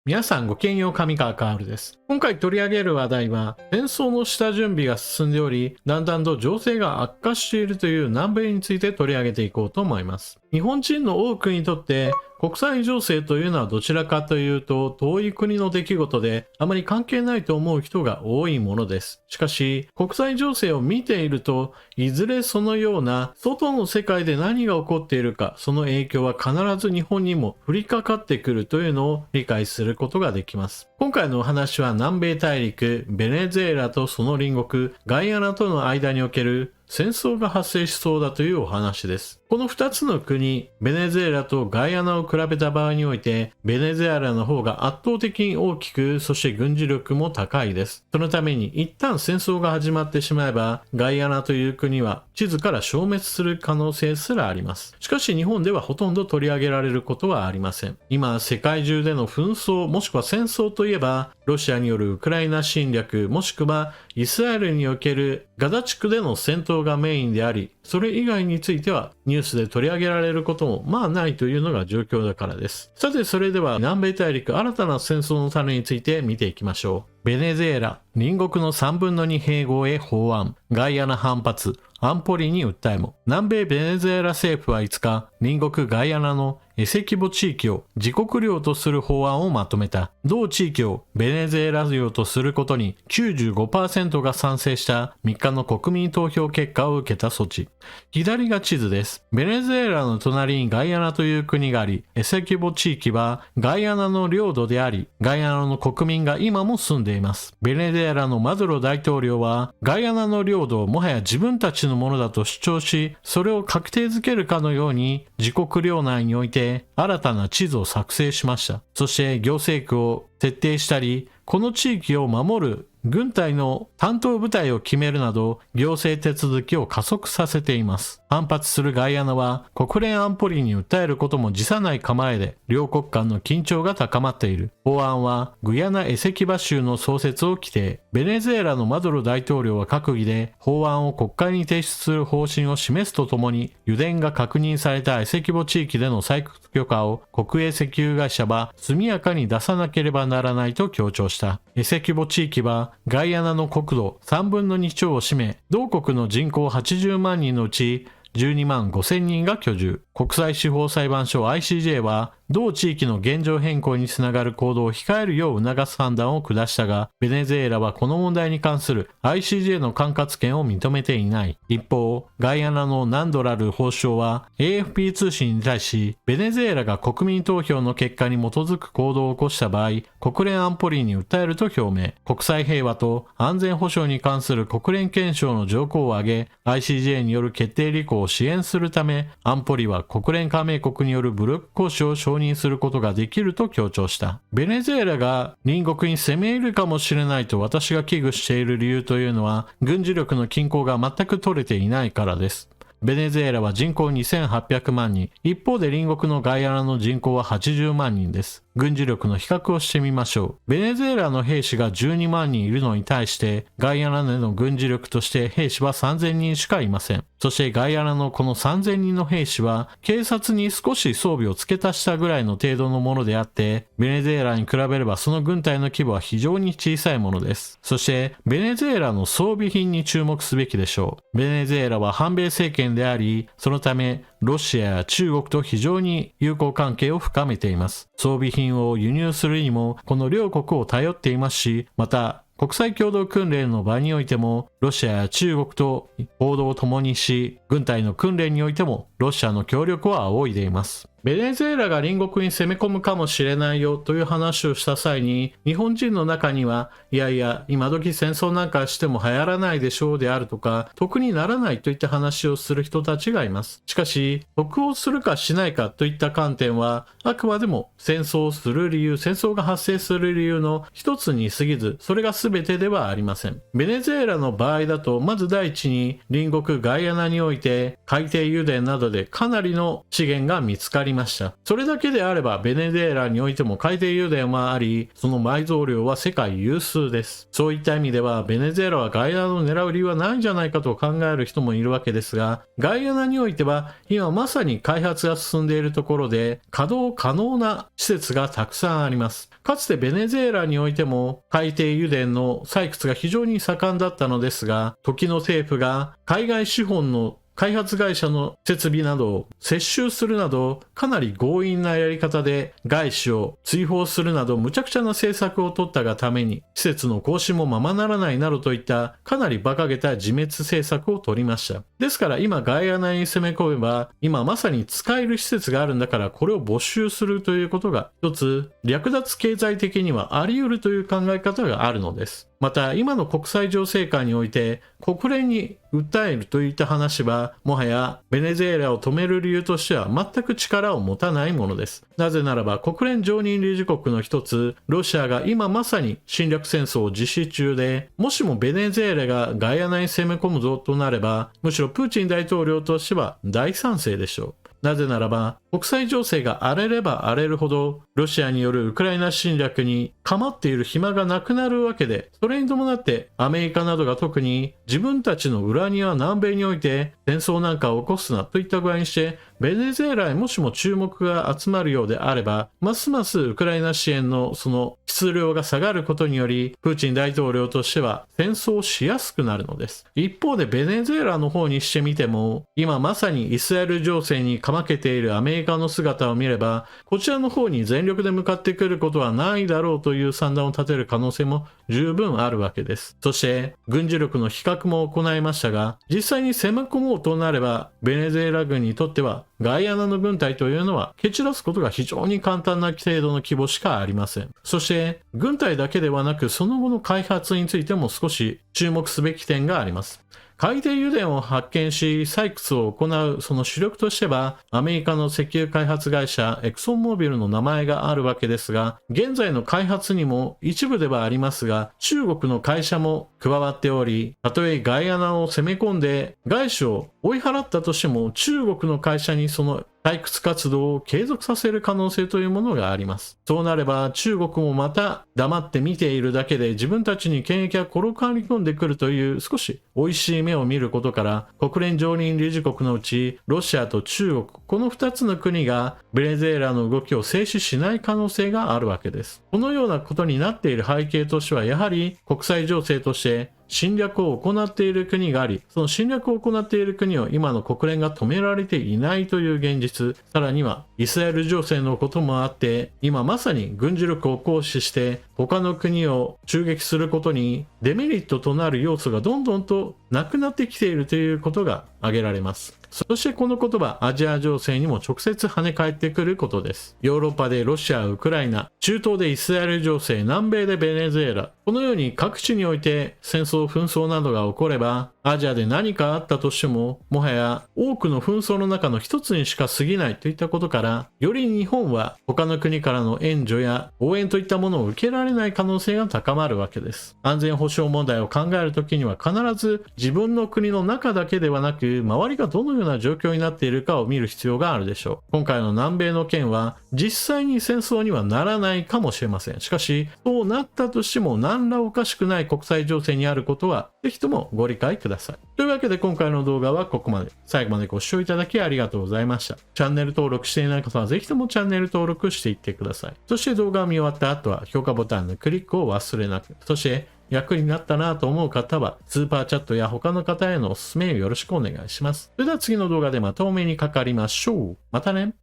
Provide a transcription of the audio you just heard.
皆さんごきげんよう、上川カールです。今回取り上げる話題は、戦争の下準備が進んでおり、だんだんと情勢が悪化しているという南米について取り上げていこうと思います。日本人の多くにとって、国際情勢というのはどちらかというと遠い国の出来事であまり関係ないと思う人が多いものです。しかし国際情勢を見ているといずれそのような外の世界で何が起こっているか、その影響は必ず日本にも降りかかってくるというのを理解することができます。今回のお話は南米大陸ベネズエラとその隣国ガイアナとの間における戦争が発生しそうだというお話です。この2つの国、ベネズエラとガイアナを比べた場合において、ベネズエラの方が圧倒的に大きく、そして軍事力も高いです。そのために一旦戦争が始まってしまえば、ガイアナという国は地図から消滅する可能性すらあります。しかし日本ではほとんど取り上げられることはありません。今、世界中での紛争、もしくは戦争といえば、ロシアによるウクライナ侵略、もしくはイスラエルにおけるガザ地区での戦闘がメインであり、それ以外についてはニュースで取り上げられることもまあないというのが状況だからです。さてそれでは南米大陸新たな戦争の種について見ていきましょう。ベネズエラ、隣国の3分の2併合へ法案、ガイアナ反発、安保理に訴えも。南米ベネズエラ政府は5日、隣国ガイアナのエセキボ地域を自国領とする法案をまとめた。同地域をベネズエラ領とすることに 95% が賛成した3日の国民投票結果を受けた措置。左が地図です。ベネズエラの隣にガイアナという国があり、エセキボ地域はガイアナの領土であり、ガイアナの国民が今も住んでいます。ベネズエラのマドロ大統領は、ガイアナの領土をもはや自分たちのものだと主張し、それを確定づけるかのように自国領内において新たな地図を作成しました。そして行政区を設定したり、この地域を守る軍隊の担当部隊を決めるなど行政手続きを加速させています。反発するガイアナは国連安保理に訴えることも辞さない構えで、両国間の緊張が高まっている。法案はグヤナ・エセキバ州の創設を規定。ベネズエラのマドロ大統領は閣議で法案を国会に提出する方針を示すとともに、油田が確認されたエセキボ地域での採掘許可を国営石油会社は速やかに出さなければならないと強調した。エセキボ地域はガイアナの国土3分の2超を占め、同国の人口80万人のうち12万5千人が居住。国際司法裁判所 ICJ は同地域の現状変更につながる行動を控えるよう促す判断を下したが、ベネズエラはこの問題に関する ICJ の管轄権を認めていない。一方、ガイアナのナンドラル法相は AFP 通信に対し、ベネズエラが国民投票の結果に基づく行動を起こした場合、国連安保理に訴えると表明。国際平和と安全保障に関する国連憲章の条項を挙げ、ICJ による決定履行を支援するため、安保理は国連加盟国による武力行使を承認することができると強調した。ベネズエラが隣国に攻め入るかもしれないと私が危惧している理由というのは、軍事力の均衡が全く取れていないからです。ベネズエラは人口2800万人、一方で隣国のガイアナの人口は80万人です。軍事力の比較をしてみましょう。ベネズエラの兵士が12万人いるのに対して、ガイアナでの軍事力として兵士は3000人しかいません。そしてガイアナのこの3000人の兵士は、警察に少し装備を付け足したぐらいの程度のものであって、ベネズエラに比べればその軍隊の規模は非常に小さいものです。そして、ベネズエラの装備品に注目すべきでしょう。ベネズエラは反米政権であり、そのため、ロシアや中国と非常に友好関係を深めています。装備品を輸入するにも、この両国を頼っていますし、また、国際共同訓練の場においても、ロシアや中国と行動を共にし、軍隊の訓練においても、ロシアの協力を仰いでいます。ベネズエラが隣国に攻め込むかもしれないよという話をした際に、日本人の中には、いやいや、今時戦争なんかしても流行らないでしょうであるとか、得にならないといった話をする人たちがいます。しかし、得をするかしないかといった観点は、あくまでも戦争をする理由、戦争が発生する理由の一つに過ぎず、それが全てではありません。ベネズエラの場合だと、まず第一に隣国ガイアナにおいて、海底油田などでかなりの資源が見つかりりました。それだけであればベネズエラにおいても海底油田はあり、その埋蔵量は世界有数です。そういった意味ではベネズエラはガイアナを狙う理由はないんじゃないかと考える人もいるわけですが、ガイアナにおいては今まさに開発が進んでいるところで稼働可能な施設がたくさんあります。かつてベネズエラにおいても海底油田の採掘が非常に盛んだったのですが、時の政府が海外資本の開発会社の設備などを接収するなど、かなり強引なやり方で外資を追放するなど無茶苦茶な政策を取ったがために、施設の更新もままならないなどといったかなり馬鹿げた自滅政策を取りました。ですから今ガイアナに攻め込めば、今まさに使える施設があるんだからこれを没収するということが一つ略奪経済的にはあり得るという考え方があるのです。また今の国際情勢下において国連に訴えるといった話はもはやベネズエラを止める理由としては全く力を持たないものです。なぜならば国連常任理事国の一つロシアが今まさに侵略戦争を実施中で、もしもベネズエラがガイアナに攻め込むぞとなれば、むしろプーチン大統領としては大賛成でしょう。なぜならば国際情勢が荒れれば荒れるほどロシアによるウクライナ侵略に構っている暇がなくなるわけで、それに伴ってアメリカなどが特に自分たちの裏庭南米において戦争なんかを起こすなといった具合にしてベネズエラへもしも注目が集まるようであれば、ますますウクライナ支援のその質量が下がることによりプーチン大統領としては戦争をしやすくなるのです。一方でベネズエラの方にしてみても、今まさにイスラエル情勢にかまけているアメリカの姿を見れば、こちらの方に全力で向かってくることはないだろうという算段を立てる可能性も十分あるわけです。そして軍事力の比較も行いましたが、実際に攻め込もうとなればベネズエラ軍にとってはガイアナの軍隊というのは蹴散らすことが非常に簡単な程度の規模しかありません。そして軍隊だけではなくその後の開発についても少し注目すべき点があります。海底油田を発見し採掘を行うその主力としてはアメリカの石油開発会社エクソンモービルの名前があるわけですが、現在の開発にも一部ではありますが中国の会社も加わっており、たとえガイアナを攻め込んで外資を追い払ったとしても中国の会社にその採掘活動を継続させる可能性というものがあります。そうなれば中国もまた黙って見ているだけで自分たちに権益が転がり込んでくるという少し美味しい目を見ることから、国連常任理事国のうちロシアと中国、この2つの国がベネズエラの動きを制止しない可能性があるわけです。このようなことになっている背景としてはやはり国際情勢として侵略を行っている国があり、その侵略を行っている国を今の国連が止められていないという現実、さらにはイスラエル情勢のこともあって今まさに軍事力を行使して他の国を襲撃することにデメリットとなる要素がどんどんとなくなってきているということが挙げられます。そしてこのことはアジア情勢にも直接跳ね返ってくることです。ヨーロッパでロシア、ウクライナ、中東でイスラエル情勢、南米でベネズエラ、このように各地において戦争、紛争などが起これば、アジアで何かあったとしてももはや多くの紛争の中の一つにしか過ぎないといったことから、より日本は他の国からの援助や応援といったものを受けられない可能性が高まるわけです。安全保障問題を考えるときには必ず自分の国の中だけではなく周りがどのような状況になっているかを見る必要があるでしょう。今回の南米の件は実際に戦争にはならないかもしれません。しかしそうなったとしても何らおかしくない国際情勢にあることはぜひともご理解ください。というわけで今回の動画はここまで。最後までご視聴いただきありがとうございました。チャンネル登録していない方はぜひともチャンネル登録していってください。そして動画を見終わった後は評価ボタンのクリックを忘れなく。そして役になったなと思う方はスーパーチャットや他の方へのおすすめをよろしくお願いします。それでは次の動画でまたお目にかかりましょう。またね。